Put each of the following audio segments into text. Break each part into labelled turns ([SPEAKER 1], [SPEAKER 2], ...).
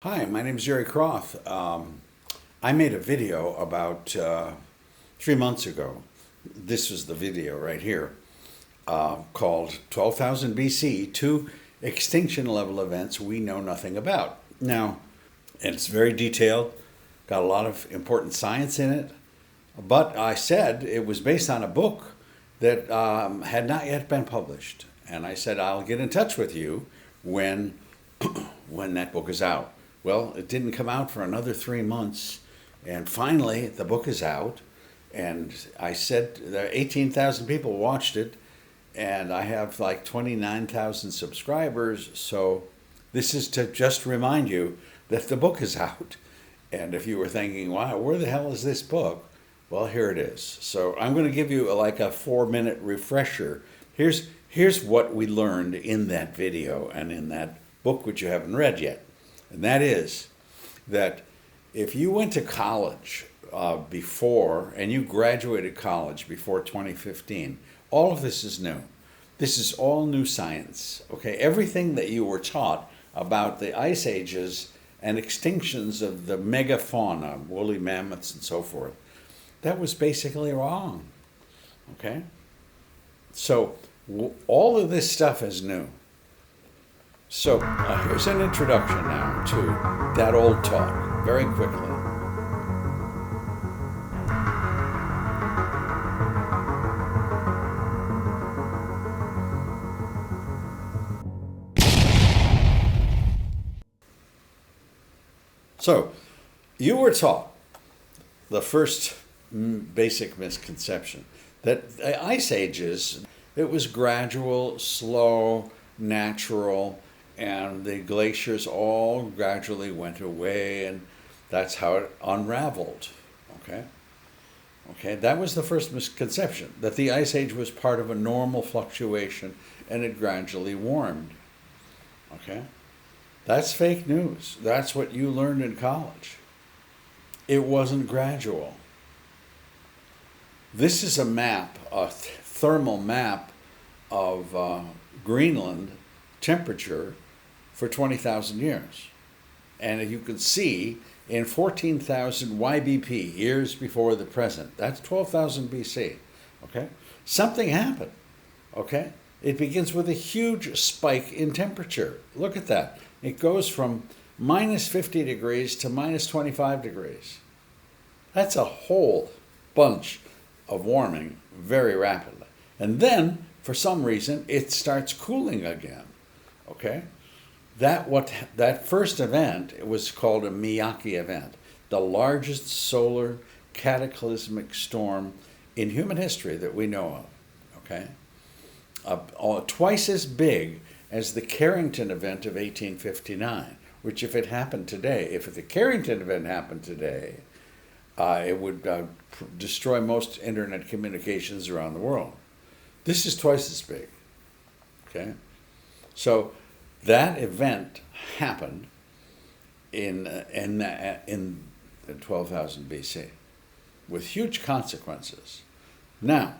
[SPEAKER 1] Hi, my name is Jerry Croft. I made a video about 3 months ago. This was the video right here called 12,000 BC, Two Extinction Level Events We Know Nothing About. Now, it's very detailed, got a lot of important science in it, but I said it was based on a book that had not yet been published. And I said, I'll get in touch with you when, when that book is out. Well, it didn't come out for another 3 months, and finally the book is out. And I said there 18,000 people watched it, and I have like 29,000 subscribers. So this is to just remind you that the book is out. And if you were thinking, wow, where the hell is this book? Well, here it is. So I'm going to give you like a 4-minute refresher. Here's what we learned in that video and in that book, which you haven't read yet. And that is that if you went to college before, and you graduated college before 2015, all of this is new. This is all new science, okay? Everything that you were taught about the ice ages and extinctions of the megafauna, woolly mammoths and so forth, that was basically wrong, okay? So all of this stuff is new. So here's an introduction now to that old talk, very quickly. So you were taught the first basic misconception that the ice ages, it was gradual, slow, natural, and the glaciers all gradually went away, and that's how it unraveled. Okay, that was the first misconception, that the ice age was part of a normal fluctuation and it gradually warmed. Okay, that's fake news. That's what you learned in college. It wasn't gradual. This is a map, a thermal map of Greenland temperature for 20,000 years. And you can see in 14,000 YBP, years before the present, that's 12,000 BC, okay? Something happened, okay? It begins with a huge spike in temperature. Look at that. It goes from minus 50 degrees to minus 25 degrees. That's a whole bunch of warming very rapidly. And then, for some reason, it starts cooling again, okay? That first event, it was called a Miyake event, the largest solar cataclysmic storm in human history that we know of, okay? Twice as big as the Carrington event of 1859, which if the Carrington event happened today, it would destroy most internet communications around the world. This is twice as big, okay? So that event happened in 12,000 BC with huge consequences. Now,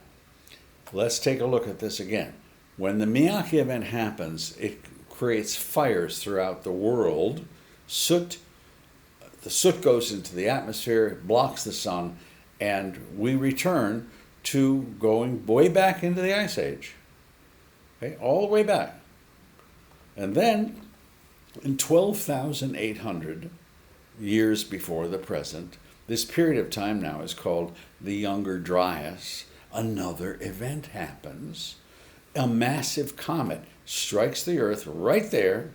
[SPEAKER 1] let's take a look at this again. When the Miyake event happens, it creates fires throughout the world. The soot goes into the atmosphere, blocks the sun, and we return to going way back into the Ice Age. Okay, all the way back. And then, in 12,800 years before the present, this period of time now is called the Younger Dryas. Another event happens. A massive comet strikes the Earth right there,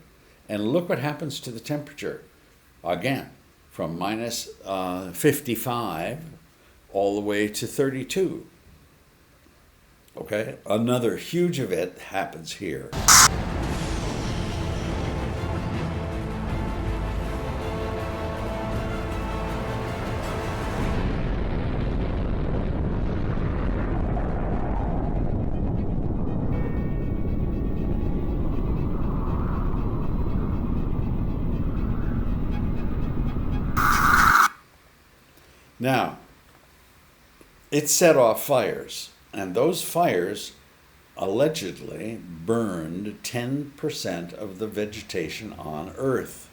[SPEAKER 1] and look what happens to the temperature. Again, from minus 55 all the way to 32. Okay, another huge event happens here. Now, it set off fires, and those fires allegedly burned 10% of the vegetation on Earth.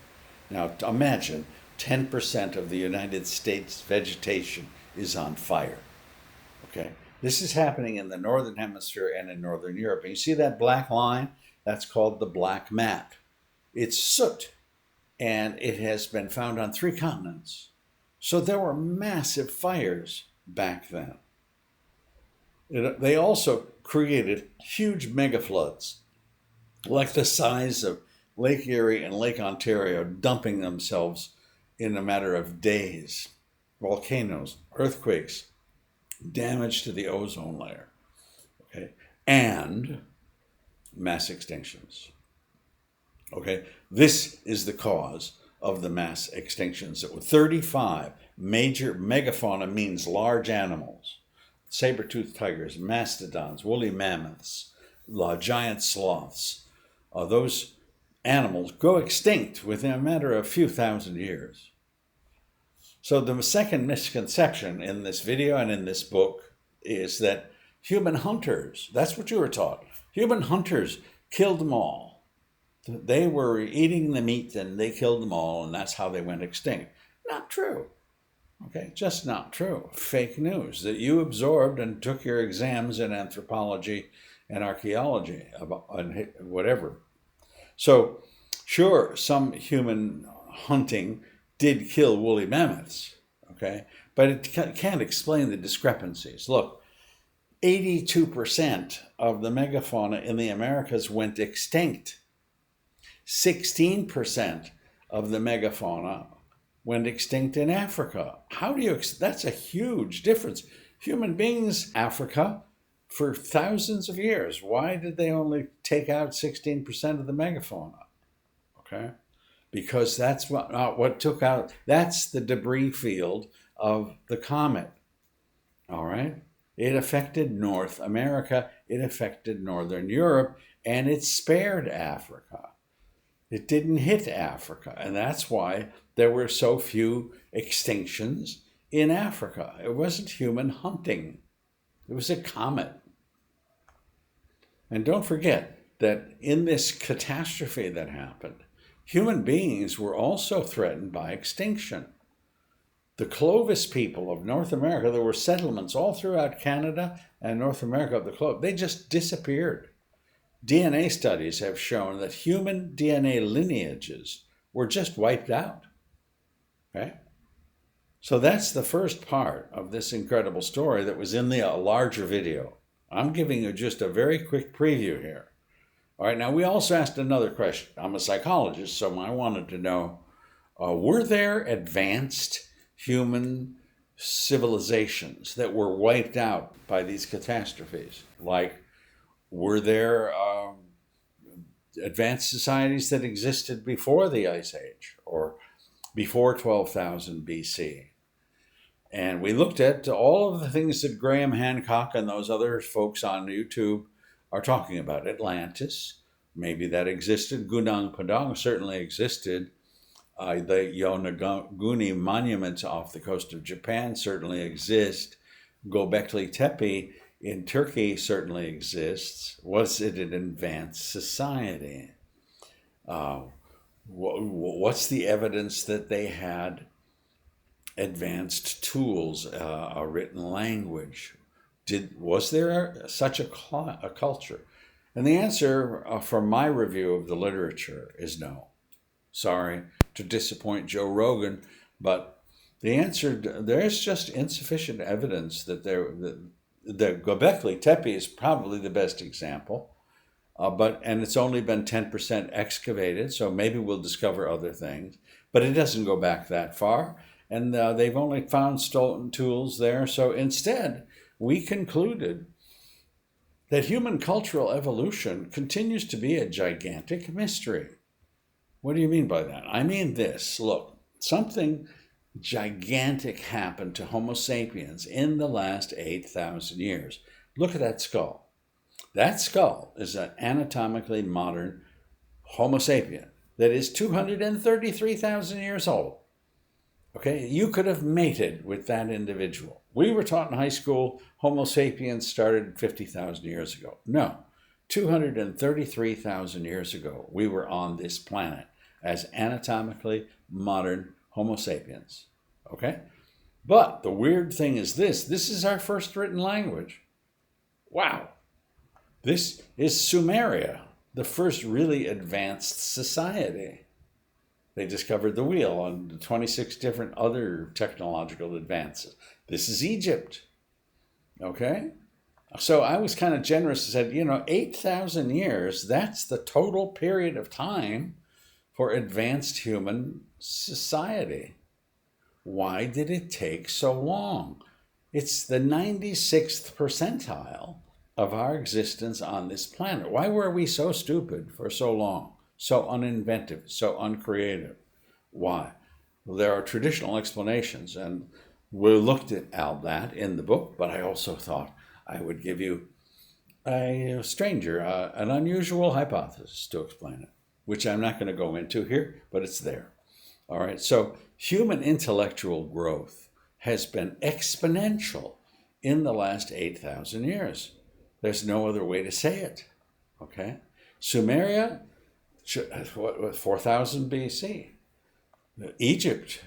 [SPEAKER 1] Now imagine 10% of the United States vegetation is on fire. Okay, this is happening in the Northern Hemisphere and in Northern Europe. And you see that black line? That's called the black mat. It's soot, and it has been found on 3 continents. So there were massive fires back then. They also created huge mega floods, like the size of Lake Erie and Lake Ontario, dumping themselves in a matter of days. Volcanoes, earthquakes, damage to the ozone layer, okay, and mass extinctions. Okay, this is the cause of the mass extinctions. 35 major megafauna means large animals. Saber-toothed tigers, mastodons, woolly mammoths, giant sloths. Those animals go extinct within a matter of a few thousand years. So the second misconception in this video and in this book is that human hunters, that's what you were taught, human hunters killed them all. They were eating the meat and they killed them all, and that's how they went extinct. Not true. Okay, just not true. Fake news that you absorbed and took your exams in anthropology and archaeology, and whatever. So, sure, some human hunting did kill woolly mammoths, okay? But it can't explain the discrepancies. Look, 82% of the megafauna in the Americas went extinct. 16% of the megafauna went extinct in Africa. That's a huge difference. Human beings, Africa, for thousands of years. Why did they only take out 16% of the megafauna? Okay, because that's what took out, that's the debris field of the comet. All right, it affected North America, it affected Northern Europe, and it spared Africa. It didn't hit Africa, and that's why there were so few extinctions in Africa. It wasn't human hunting. It was a comet. And don't forget that in this catastrophe that happened, human beings were also threatened by extinction. The Clovis people of North America, there were settlements all throughout Canada and North America of the Clovis. They just disappeared. DNA studies have shown that human DNA lineages were just wiped out. Okay? So that's the first part of this incredible story that was in the larger video. I'm giving you just a very quick preview here. All right, now we also asked another question. I'm a psychologist, so I wanted to know, were there advanced human civilizations that were wiped out by these catastrophes? Like, were there advanced societies that existed before the Ice Age or before 12,000 BC? And we looked at all of the things that Graham Hancock and those other folks on YouTube are talking about. Atlantis, maybe that existed. Gunung Padang certainly existed. The Yonaguni monuments off the coast of Japan certainly exist. Göbekli Tepe in Turkey certainly exists. Was it an advanced society? What's the evidence that they had advanced tools, a written language? Was there such a culture? And the answer from my review of the literature is no. Sorry to disappoint Joe Rogan, but the answer, there's just insufficient evidence that the Göbekli Tepe is probably the best example, and it's only been 10% excavated, so maybe we'll discover other things, but it doesn't go back that far, and they've only found stolen tools there. So instead, we concluded that human cultural evolution continues to be a gigantic mystery. What do you mean by that? I mean this. Look, something gigantic happened to Homo sapiens in the last 8,000 years. Look at that skull. That skull is an anatomically modern Homo sapien that is 233,000 years old. Okay, you could have mated with that individual. We were taught in high school Homo sapiens started 50,000 years ago. No, 233,000 years ago, we were on this planet as anatomically modern Homo sapiens. Okay? But the weird thing is this is our first written language. Wow. This is Sumeria, the first really advanced society. They discovered the wheel and 26 different other technological advances. This is Egypt. Okay? So I was kind of generous and said, 8,000 years, that's the total period of time for advanced human society. Why did it take so long? It's the 96th percentile of our existence on this planet. Why were we so stupid for so long? So uninventive, so uncreative? Why? Well, there are traditional explanations, and we looked at all that in the book, but I also thought I would give you a stranger, an unusual hypothesis to explain it, which I'm not going to go into here, but it's there. All right, so human intellectual growth has been exponential in the last 8,000 years. There's no other way to say it, okay? Sumeria, 4,000 BC. Egypt,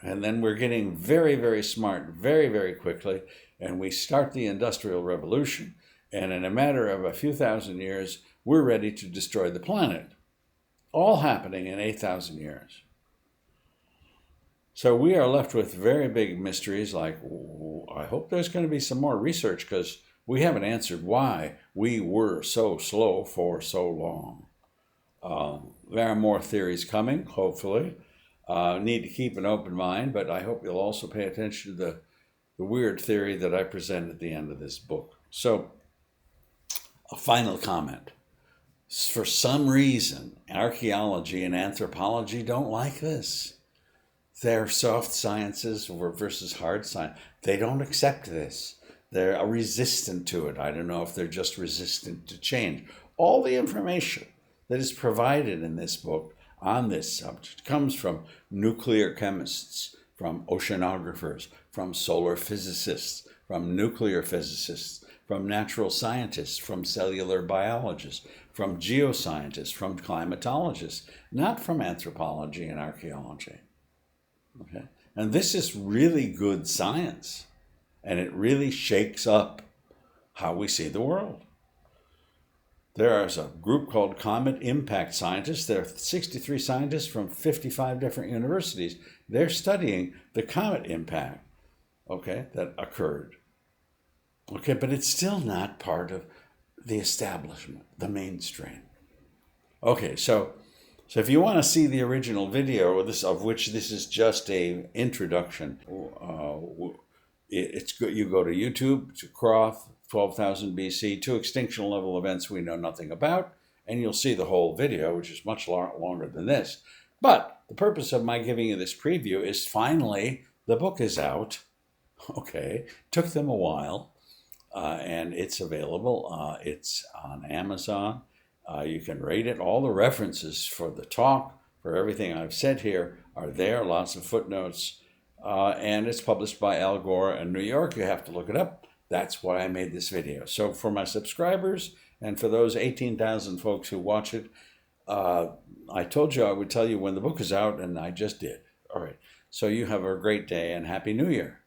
[SPEAKER 1] and then we're getting very, very smart very, very quickly, and we start the Industrial Revolution, and in a matter of a few thousand years, we're ready to destroy the planet. All happening in 8,000 years. So we are left with very big mysteries like, I hope there's going to be some more research because we haven't answered why we were so slow for so long. There are more theories coming, hopefully. Need to keep an open mind, but I hope you'll also pay attention to the weird theory that I present at the end of this book. So, a final comment. For some reason, archaeology and anthropology don't like this. They're soft sciences versus hard science. They don't accept this. They're resistant to it. I don't know if they're just resistant to change. All the information that is provided in this book on this subject comes from nuclear chemists, from oceanographers, from solar physicists, from nuclear physicists, from natural scientists, from cellular biologists, from geoscientists, from climatologists, not from anthropology and archaeology. Okay? And this is really good science, and it really shakes up how we see the world. There is a group called Comet Impact Scientists. There are 63 scientists from 55 different universities. They're studying the comet impact, okay, that occurred. Okay, but it's still not part of the establishment, the mainstream. Okay, so if you want to see the original video of which this is just a introduction, it's good. You go to YouTube to Croft, 12,000 BC, two extinction level events we know nothing about, and you'll see the whole video, which is much longer than this. But the purpose of my giving you this preview is finally the book is out. Okay, took them a while, and it's available. It's on Amazon. You can rate it. All the references for the talk, for everything I've said here, are there. Lots of footnotes. And it's published by Al Gore in New York. You have to look it up. That's why I made this video. So for my subscribers and for those 18,000 folks who watch it, I told you I would tell you when the book is out, and I just did. All right. So you have a great day and Happy New Year.